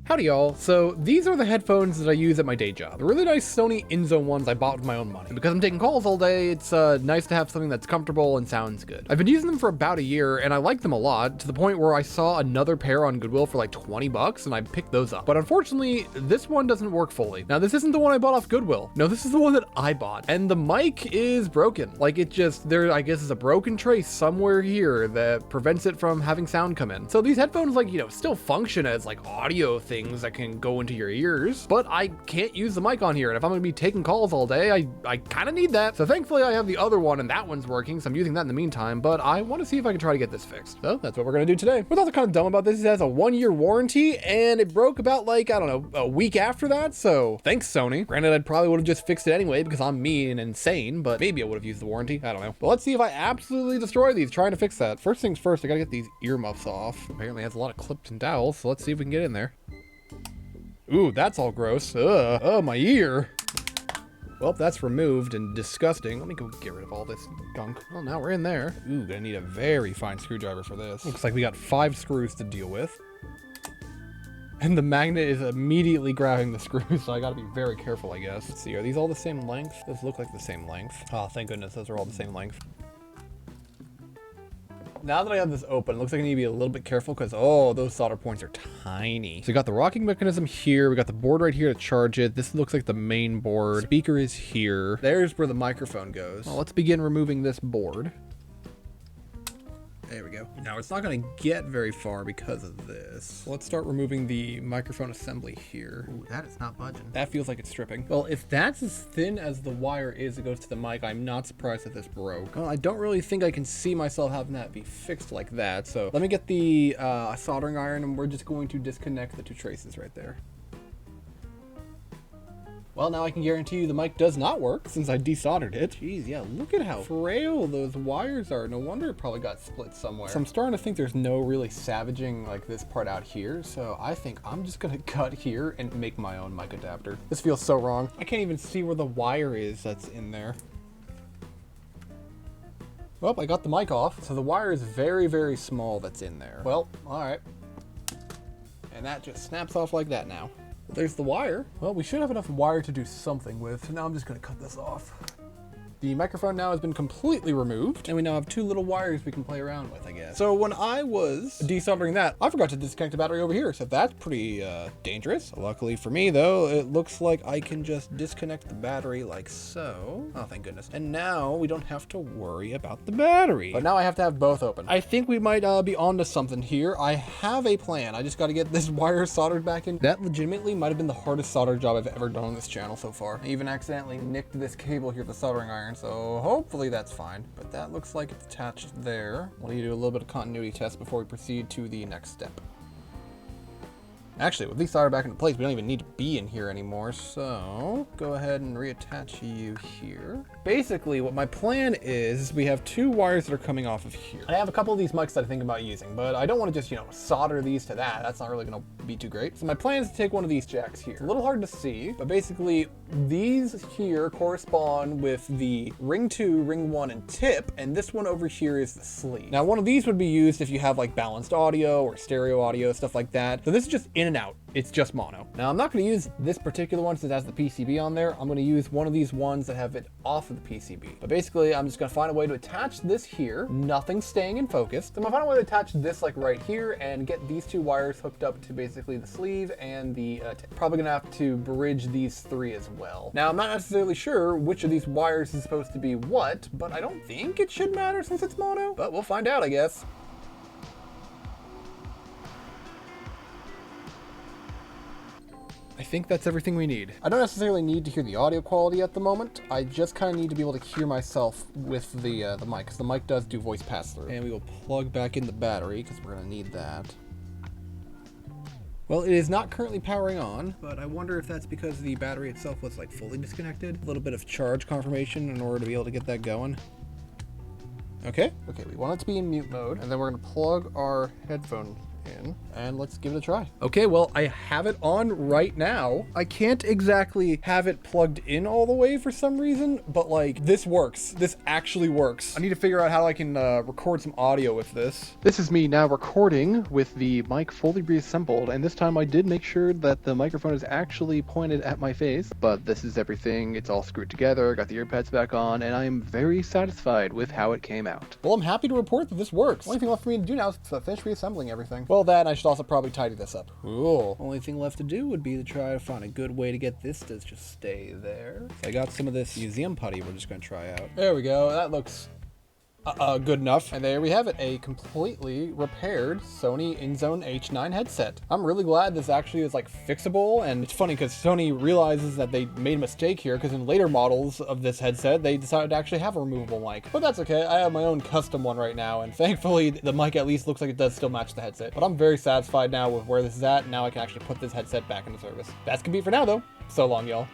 Howdy y'all. So these are the headphones that I use at my day job. The really nice Sony INZONE ones I bought with my own money. And because I'm taking calls all day, it's nice to have something that's comfortable and sounds good. I've been using them for about a year and I like them a lot, to the point where I saw another pair on Goodwill for like 20 bucks and I picked those up. But unfortunately, this one doesn't work fully. Now this isn't the one I bought off Goodwill. No, this is the one that I bought. And the mic is broken. Like it just, there I guess is a broken trace somewhere here that prevents it from having sound come in. So these headphones, like, you know, still function as like audio things that can go into your ears, but I can't use the mic on here. And if I'm gonna be taking calls all day, I kind of need that. So thankfully I have the other one and that one's working. So I'm using that in the meantime, but I want to see if I can try to get this fixed. So that's what we're gonna do today. What's also kind of dumb about this is it has a 1-year warranty and it broke about like, I don't know, a week after that. So thanks Sony. Granted, I probably would have just fixed it anyway because I'm mean and insane, but maybe I would have used the warranty. I don't know. But let's see if I absolutely destroy these trying to fix that. First things first, I gotta get these earmuffs off. Apparently it has a lot of clips and dowels. So let's see if we can get in there. Ooh, that's all gross. Ugh, oh, my ear. Well, that's removed and disgusting. Let me go get rid of all this gunk. Well, now we're in there. Ooh, gonna need a very fine screwdriver for this. Looks like we got 5 screws to deal with. And the magnet is immediately grabbing the screws, so I gotta be very careful, I guess. Let's see, are these all the same length? Those look like the same length. Oh, thank goodness, those are all the same length. Now that I have this open, it looks like I need to be a little bit careful because, oh, those solder points are tiny. So we got the rocking mechanism here. We got the board right here to charge it. This looks like the main board. Speaker is here. There's where the microphone goes. Well, let's begin removing this board. There we go. Now it's not going to get very far because of this. Let's start removing the microphone assembly here. Ooh, that is not budging. That feels like it's stripping. Well, if that's as thin as the wire is that goes to the mic, I'm not surprised that this broke. Well, I don't really think I can see myself having that be fixed like that. So let me get the soldering iron and we're just going to disconnect the 2 traces right there. Well, now I can guarantee you the mic does not work since I desoldered it. Jeez, yeah, look at how frail those wires are. No wonder it probably got split somewhere. So I'm starting to think there's no really savaging like this part out here. So I think I'm just gonna cut here and make my own mic adapter. This feels so wrong. I can't even see where the wire is that's in there. Well, I got the mic off. So the wire is very, very small that's in there. Well, all right. And that just snaps off like that now. There's the wire. Well, we should have enough wire to do something with. Now I'm just gonna cut this off. The microphone now has been completely removed, and we now have 2 little wires we can play around with, I guess. So when I was desoldering that, I forgot to disconnect the battery over here, so that's pretty dangerous. Luckily for me, though, it looks like I can just disconnect the battery like so. Oh, thank goodness. And now we don't have to worry about the battery. But now I have to have both open. I think we might be onto something here. I have a plan. I just got to get this wire soldered back in. That legitimately might have been the hardest solder job I've ever done on this channel so far. I even accidentally nicked this cable here with the soldering iron. So hopefully that's fine, but that looks like it's attached there. We'll need to do a little bit of continuity test before we proceed to the next step. Actually, with these soldered back into place, we don't even need to be in here anymore. So go ahead and reattach you here. Basically, what my plan is we have 2 wires that are coming off of here. I have a couple of these mics that I think about using, but I don't want to just, you know, solder these to that. That's not really going to be too great. So my plan is to take one of these jacks here. It's a little hard to see, but basically these here correspond with the ring 2, ring 1, and tip, and this one over here is the sleeve. Now, one of these would be used if you have like balanced audio or stereo audio, stuff like that. So this is just in and out. It's just mono. Now I'm not going to use this particular one since it has the PCB on there. I'm going to use one of these ones that have it off of the PCB. But basically I'm just going to find a way to attach this here. Nothing's staying in focus. So I'm going to find a way to attach this like right here and get these 2 wires hooked up to basically the sleeve and the tip. Probably going to have to bridge these 3 as well. Now I'm not necessarily sure which of these wires is supposed to be what, but I don't think it should matter since it's mono, but we'll find out, I guess. I think that's everything we need. I don't necessarily need to hear the audio quality at the moment. I just kind of need to be able to hear myself with the mic, because the mic does do voice pass-through. And we will plug back in the battery, because we're going to need that. Well, it is not currently powering on, but I wonder if that's because the battery itself was like fully disconnected. A little bit of charge confirmation in order to be able to get that going. Okay, we want it to be in mute mode, and then we're going to plug our headphone in, and let's give it a try. Okay, well, I have it on right now. I can't exactly have it plugged in all the way for some reason, but like this works. This actually works. I need to figure out how I can record some audio with this. This is me now recording with the mic fully reassembled, and this time I did make sure that the microphone is actually pointed at my face, but this is everything. It's all screwed together, got the earpads back on, and I am very satisfied with how it came out. Well, I'm happy to report that this works. The only thing left for me to do now is to finish reassembling everything. Well, that, and I should also probably tidy this up. Cool. Only thing left to do would be to try to find a good way to get this to just stay there. So I got some of this museum putty we're just gonna try out. There we go. That looks good enough. And there we have it, a completely repaired Sony INZONE H9 headset. I'm really glad this actually is like fixable, and it's funny because Sony realizes that they made a mistake here, because in later models of this headset, they decided to actually have a removable mic. But that's okay, I have my own custom one right now, and thankfully the mic at least looks like it does still match the headset. But I'm very satisfied now with where this is at, and now I can actually put this headset back into service. That's gonna be it for now though. So long, y'all.